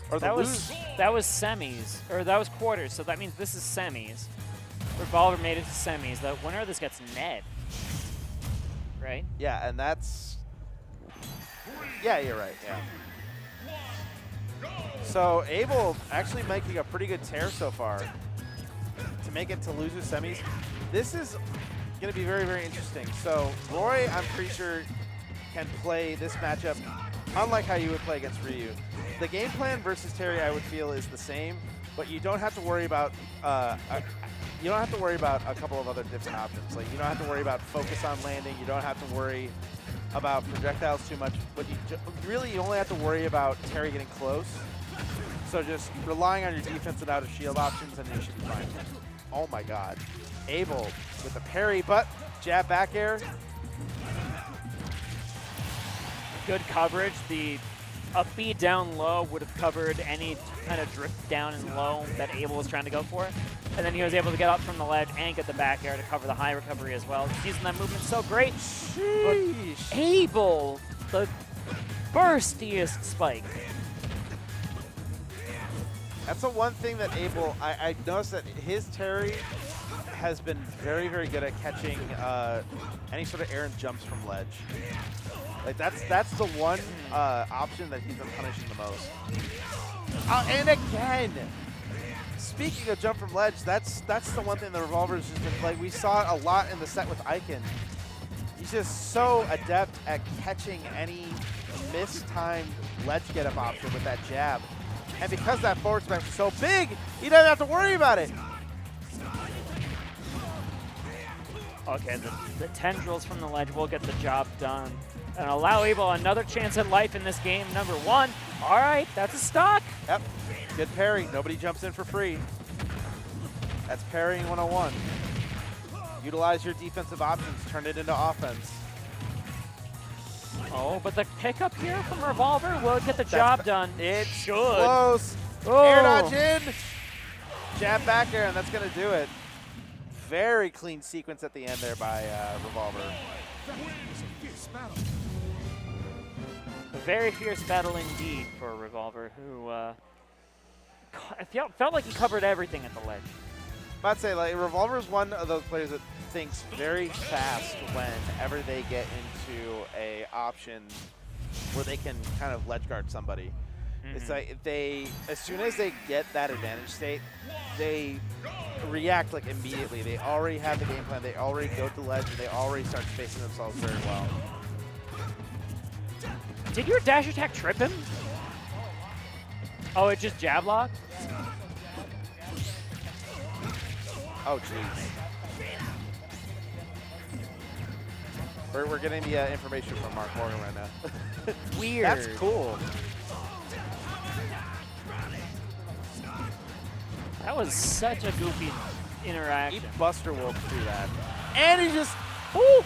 Or that was semis, or that was quarters, so that means this is semis. Revolver made it to semis. The winner of this gets Ned. Right? Yeah, and that's... Yeah, you're right, yeah. So Abel actually making a pretty good tear so far to make it to loser semis. This is going to be very, very interesting. So Roy, I'm pretty sure, can play this matchup unlike how you would play against Ryu. The game plan versus Terry, I would feel, is the same, but you don't have to worry about a couple of other different options. Like, you don't have to worry about focus on landing. You don't have to worry about projectiles too much. But you only have to worry about Terry getting close. So just relying on your defense and out of shield options, and you should be fine. Oh my God, Abel with the parry, but jab back air. Good coverage. The up B down low would have covered any kind of drift down and low that Abel was trying to go for. And then he was able to get up from the ledge and get the back air to cover the high recovery as well. He's using that movement so great. Sheesh. But Abel, the burstiest spike. That's the one thing that Abel, I noticed that his Terry has been very, very good at catching any sort of errant jumps from ledge. Like that's the one option that he's been punishing the most. And again, speaking of jump from ledge, that's the one thing the Revolver's just been playing. We saw it a lot in the set with Icon. He's just so adept at catching any mistimed ledge get-up option with that jab. And because that forward smash is so big, he doesn't have to worry about it. Okay, the tendrils from the ledge will get the job done and allow Abel another chance at life in this game, number 1. All right, that's a stock. Yep, good parry. Nobody jumps in for free. That's parrying 101. Utilize your defensive options, turn it into offense. Oh, but the pickup here from Revolver will get the job done. It should. Close. Oh. Air dodge in. Jab back air, and that's going to do it. Very clean sequence at the end there by Revolver. A very fierce battle indeed for Revolver, who felt like he covered everything at the ledge. I'd say, like, Revolver is one of those players that thinks very fast whenever they get into a option where they can kind of ledge guard somebody. It's like as soon as they get that advantage state, they react like immediately. They already have the game plan. They already go to the ledge, and they already start spacing themselves very well. Did your dash attack trip him? Oh, it just jab locked? Oh, jeez. We're getting the information from Mark Morgan right now. Weird. That's cool. That was such a goofy interaction. He Buster Wolf through that. And he just, whoo!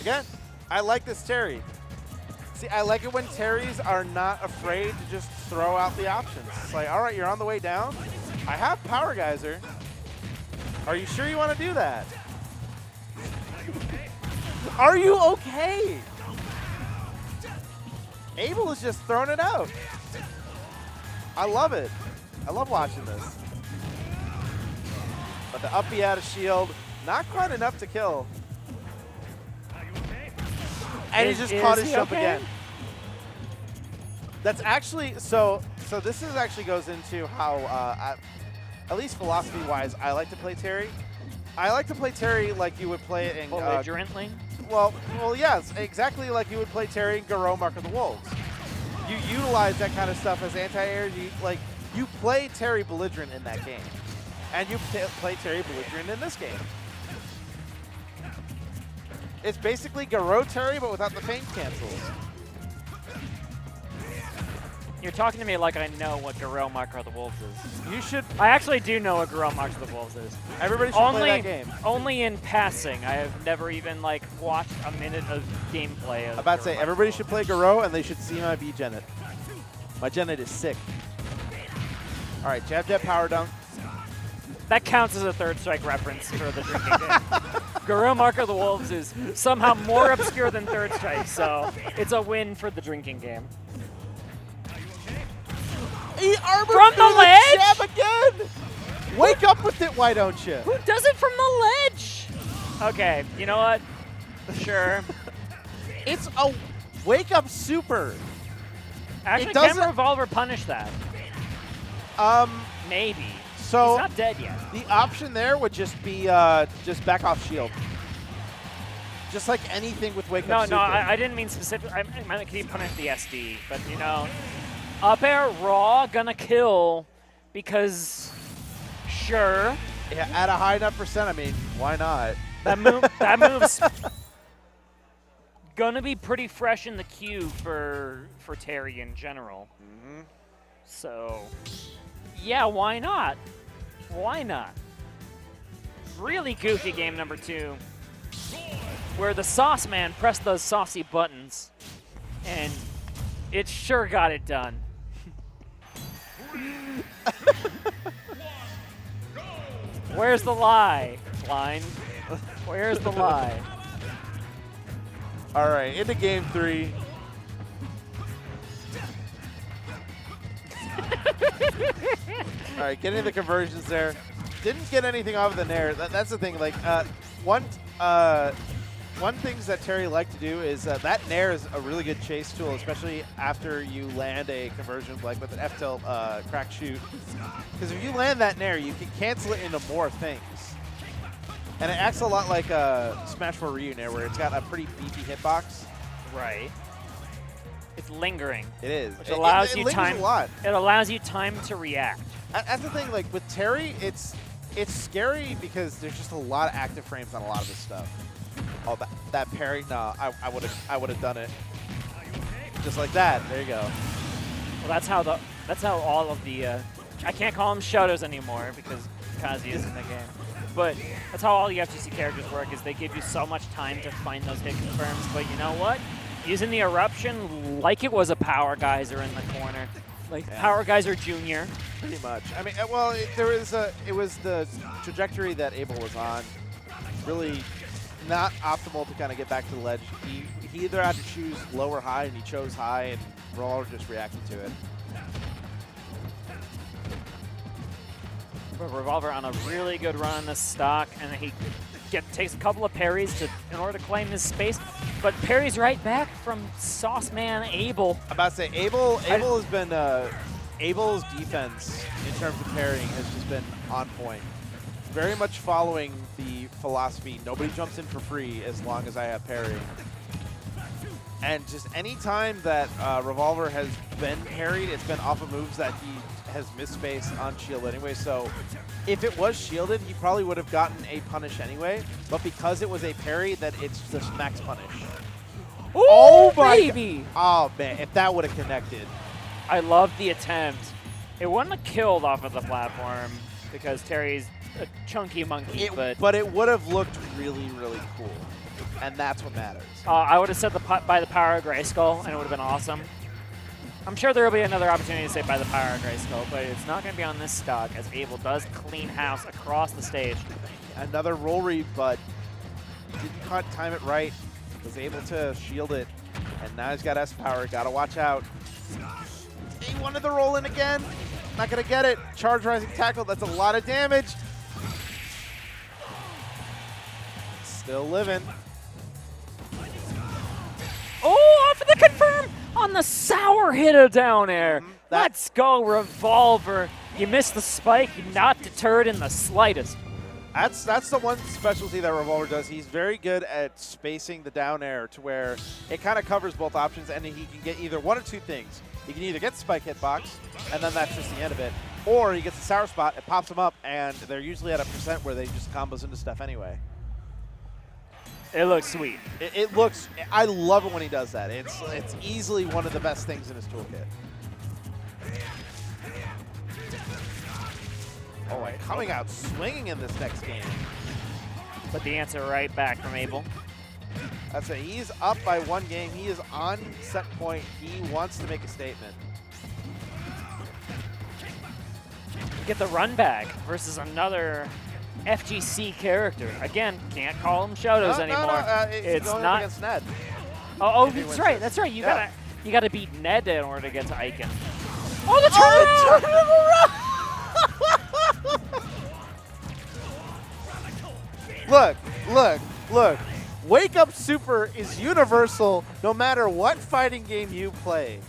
Again, I like this Terry. See, I like it when Terrys are not afraid to just throw out the options. It's like, all right, you're on the way down. I have Power Geyser. Are you sure you want to do that? Are you okay? Abel is just throwing it out. I love it. I love watching this. But the up B out of shield, not quite enough to kill. And he just caught his jump again. That's actually, so this is actually goes into how, at least philosophy-wise, I like to play Terry. I like to play Terry like you would play it in... belligerently? Well, yes, exactly like you would play Terry in Garou Mark of the Wolves. You utilize that kind of stuff as anti-air. You play Terry belligerent in that game. And you play Terry belligerent in this game. It's basically Garou Terry, but without the feint cancels. You're talking to me like I know what Garou Mark of the Wolves is. You should... I actually do know what Garou Mark of the Wolves is. Everybody should play that game. Only in passing. I have never even, like, watched a minute of gameplay. I'm about to say, everybody should play Garou, and they should see my B Genet. My Genet is sick. All right, jab, jab, power dunk. That counts as a third strike reference for the drinking game. Garou Mark of the Wolves is somehow more obscure than third strike, so it's a win for the drinking game. armor From the through ledge? jab again! Wake up with it, why don't you? Who does it from the ledge? Okay, you know what? Sure. It's a wake-up super. Actually, It can doesn't- Revolver punish that? Maybe. So He's not dead yet. the option there would just be just back off shield. Just like anything with wake No, up super. no, I didn't mean specific. I meant he punished the SD, but you know, up air raw gonna kill because sure Yeah, at a high enough percent, I mean, why not? that move's gonna be pretty fresh in the queue for Terry in general. Mm-hmm. So yeah, why not? Why not? Really goofy game number 2, where the sauce man pressed those saucy buttons, and it sure got it done. Where's the lie, Blind? Where's the lie? All right, into game 3. All right, getting the conversions there. Didn't get anything off of the nair. That's the thing. Like one things that Terry liked to do is that nair is a really good chase tool, especially after you land a conversion like with an F tilt crack shoot. Because if you land that nair, you can cancel it into more things. And it acts a lot like Smash 4 Ryu nair, where it's got a pretty beefy hitbox. Right. It's lingering. It is. Which allows it you lingers time. a lot. It allows you time to react. That's the thing. Like with Terry, it's scary because there's just a lot of active frames on a lot of this stuff. Oh, that parry. No, I would have done it. Just like that. There you go. Well, that's how all of the I can't call them Shotos anymore because Kazi is in the game. But that's how all the FGC characters work, is they give you so much time to find those hit confirms. But you know what? Using the eruption like it was a power geyser in the corner. Like Power Geyser Jr. Pretty much. I mean, well, it was the trajectory that Abel was on. Really not optimal to kind of get back to the ledge. He either had to choose low or high, and he chose high, and Revolver just reacted to it. But Revolver on a really good run in this stock, and he takes a couple of parries in order to claim his space. But parries right back from Sauce Man Abel. I'm about to say, Abel has been, Abel's defense in terms of parrying has just been on point. Very much following the philosophy, nobody jumps in for free as long as I have parry. And just any time that Revolver has been parried, it's been off of moves that he has missed space on shield anyway. So if it was shielded, he probably would have gotten a punish anyway. But because it was a parry, that it's just max punish. Ooh, oh my baby! Oh man, if that would have connected. I love the attempt. It wouldn't have killed off of the platform because Terry's a chunky monkey, but it would have looked really, really cool. And that's what matters. I would have said by the power of Grayskull, and it would have been awesome. I'm sure there will be another opportunity to say by the power of Grayskull, but it's not going to be on this stock, as Abel does clean house across the stage. Another roll read, but didn't time it right. Was able to shield it, and now he's got S power. Got to watch out. He wanted the roll in again. Not going to get it. Charge rising tackle. That's a lot of damage. Still living. Oh, off of the confirm on the sour hit of down air. Let's go, Revolver. You missed the spike, not deterred in the slightest. That's the one specialty that Revolver does. He's very good at spacing the down air to where it kind of covers both options, and he can get either one or two things. He can either get the spike hitbox, and then that's just the end of it, or he gets the sour spot, it pops them up, and they're usually at a percent where they just combos into stuff anyway. It looks sweet. It looks, I love it when he does that. It's easily one of the best things in his toolkit. Oh, and coming out swinging in this next game. But the answer right back from Abel. That's it. He's up by one game. He is on set point. He wants to make a statement. Get the run back versus another FGC character. Again, can't call them Shotos anymore. No, it's going not up against Ned. Oh, that's right. That's right. You gotta beat Ned in order to get to Icon. Oh, the turn! Look, look, look. Wake Up Super is universal no matter what fighting game you play.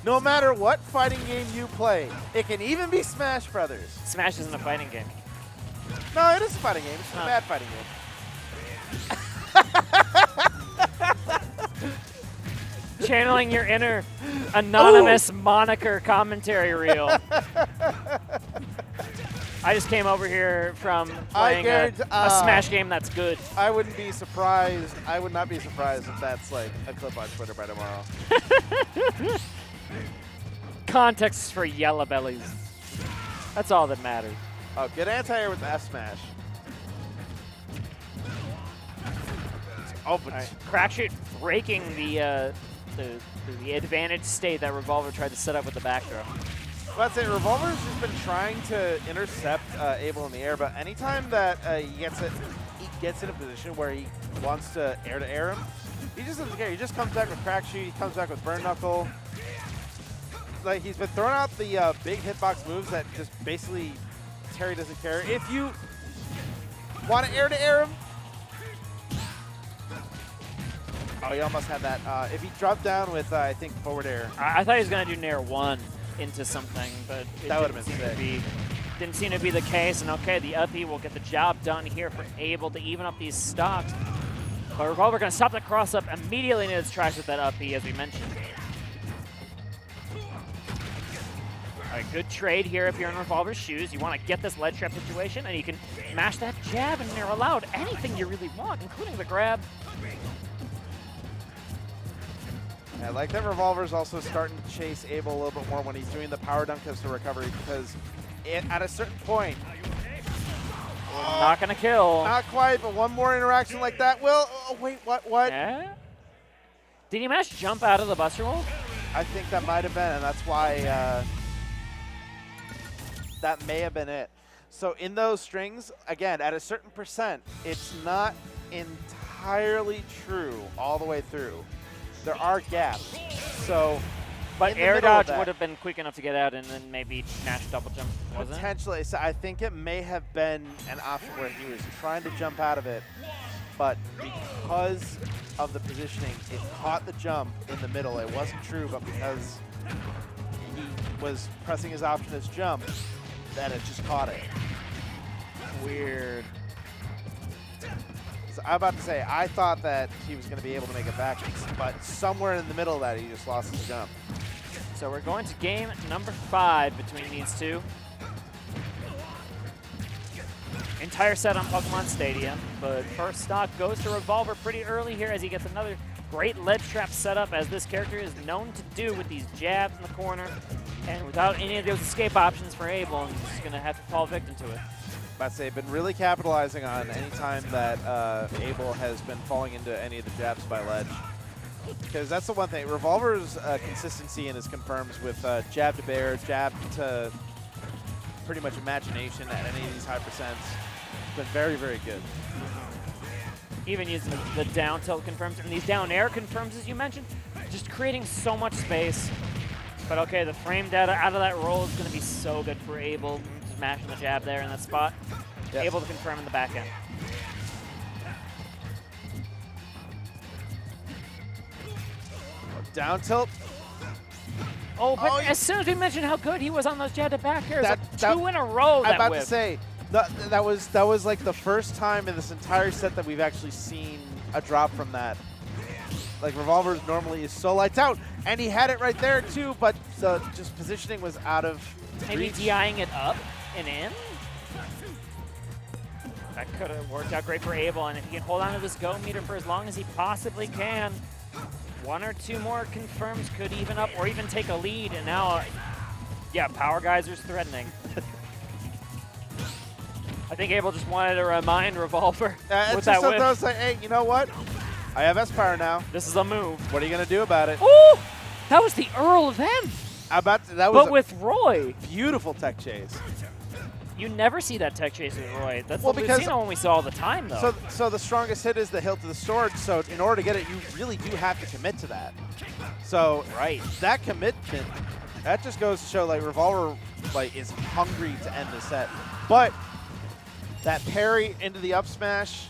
No matter what fighting game you play. It can even be Smash Brothers. Smash isn't a fighting game. No, it is a fighting game. It's a bad fighting game. Channeling your inner anonymous moniker commentary reel. I just came over here from playing a Smash game that's good. I wouldn't be surprised. I would not be surprised if that's like a clip on Twitter by tomorrow. Context for yellow bellies. That's all that matters. Oh, good anti-air with the F smash. Oh, but Crackshot breaking the advantage state that Revolver tried to set up with the back throw. Well, that's it. Revolver's just been trying to intercept Abel in the air, but anytime that he gets in a position where he wants to air him, he just doesn't care. He just comes back with Crack Shoot. He comes back with Burn Knuckle. Like, he's been throwing out the big hitbox moves that just basically Terry doesn't care. If you want to air him, oh, he almost had that. If he dropped down with, I think, forward air. I thought he was going to do Nair 1 into something, but it that would have been sick. Didn't seem to be the case. And okay, the uppy will get the job done here for Abel to even up these stocks. But Revolver going to stop the cross up immediately in its tracks with that uppy, as we mentioned. All right, good trade here if you're in Revolver's shoes. You want to get this ledge trap situation, and you can mash that jab, and they're allowed anything you really want, including the grab. I like that Revolver's also starting to chase Abel a little bit more when he's doing the power dunk to recovery, because at a certain point, not going to kill. Not quite, but one more interaction like that will. Oh, wait, what? Yeah? Did he manage to jump out of the Buster Roll? I think that might have been, and that's why that may have been it. So in those strings, again, at a certain percent, it's not entirely true all the way through. There are gaps. So, but air dodge would have been quick enough to get out and then maybe smash double jump, wasn't it? Potentially. So I think it may have been an option where he was trying to jump out of it, but because of the positioning, it caught the jump in the middle. It wasn't true, but because he was pressing his option as jump, that it just caught it. Weird. So I'm about to say, I thought that he was going to be able to make it back, but somewhere in the middle of that, he just lost his jump. So we're going to game number 5 between these two. Entire set on Pokemon Stadium, but first stock goes to Revolver pretty early here as he gets another great ledge trap setup, as this character is known to do with these jabs in the corner. And without any of those escape options for Abel, he's just going to have to fall victim to it. About to say, been really capitalizing on any time that Abel has been falling into any of the jabs by ledge. Because that's the one thing. Revolver's consistency in his confirms with jab to bear, jab to pretty much imagination at any of these high percents. It's been very, very good. Even using the down tilt confirms and these down air confirms, as you mentioned, just creating so much space. But okay, the frame data out of that roll is going to be so good for Abel. Smashing the jab there in that spot. Yep. Able to confirm in the back end. Down tilt. Oh, but as soon as we mentioned how good he was on those jab to back airs, two in a row. I'm about to say, that was like the first time in this entire set that we've actually seen a drop from that. Like, Revolver normally is so lights out, and he had it right there too, but just positioning was out of maybe reach. DIing it up and in. That could have worked out great for Abel, and if he can hold on to this go meter for as long as he possibly can, one or two more confirms could even up or even take a lead, and now, yeah, Power Geyser's threatening. I think Abel just wanted to remind Revolver with that whip. It's like, hey, you know what? I have S-Power now. This is a move. What are you going to do about it? Ooh! That was the Earl of them! That was with Roy. Beautiful tech chase. You never see that tech chase with Roy. That's well, the Lucino one we saw all the time, though. So the strongest hit is the hilt to the sword, so in order to get it, you really do have to commit to that. So right. That commitment That just goes to show, like, Revolver, like, is hungry to end the set. But that parry into the up smash,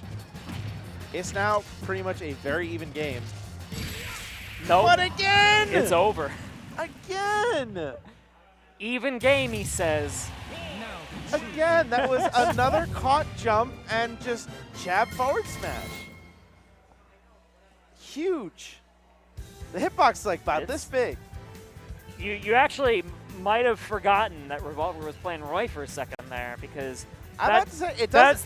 it's now pretty much a very even game. Nope. But again! It's over. Again! Even game, he says. Again, that was another caught jump and just jab forward smash. Huge. The hitbox is like about this big. You actually might have forgotten that Revolver was playing Roy for a second there, because I'm about to say, that's the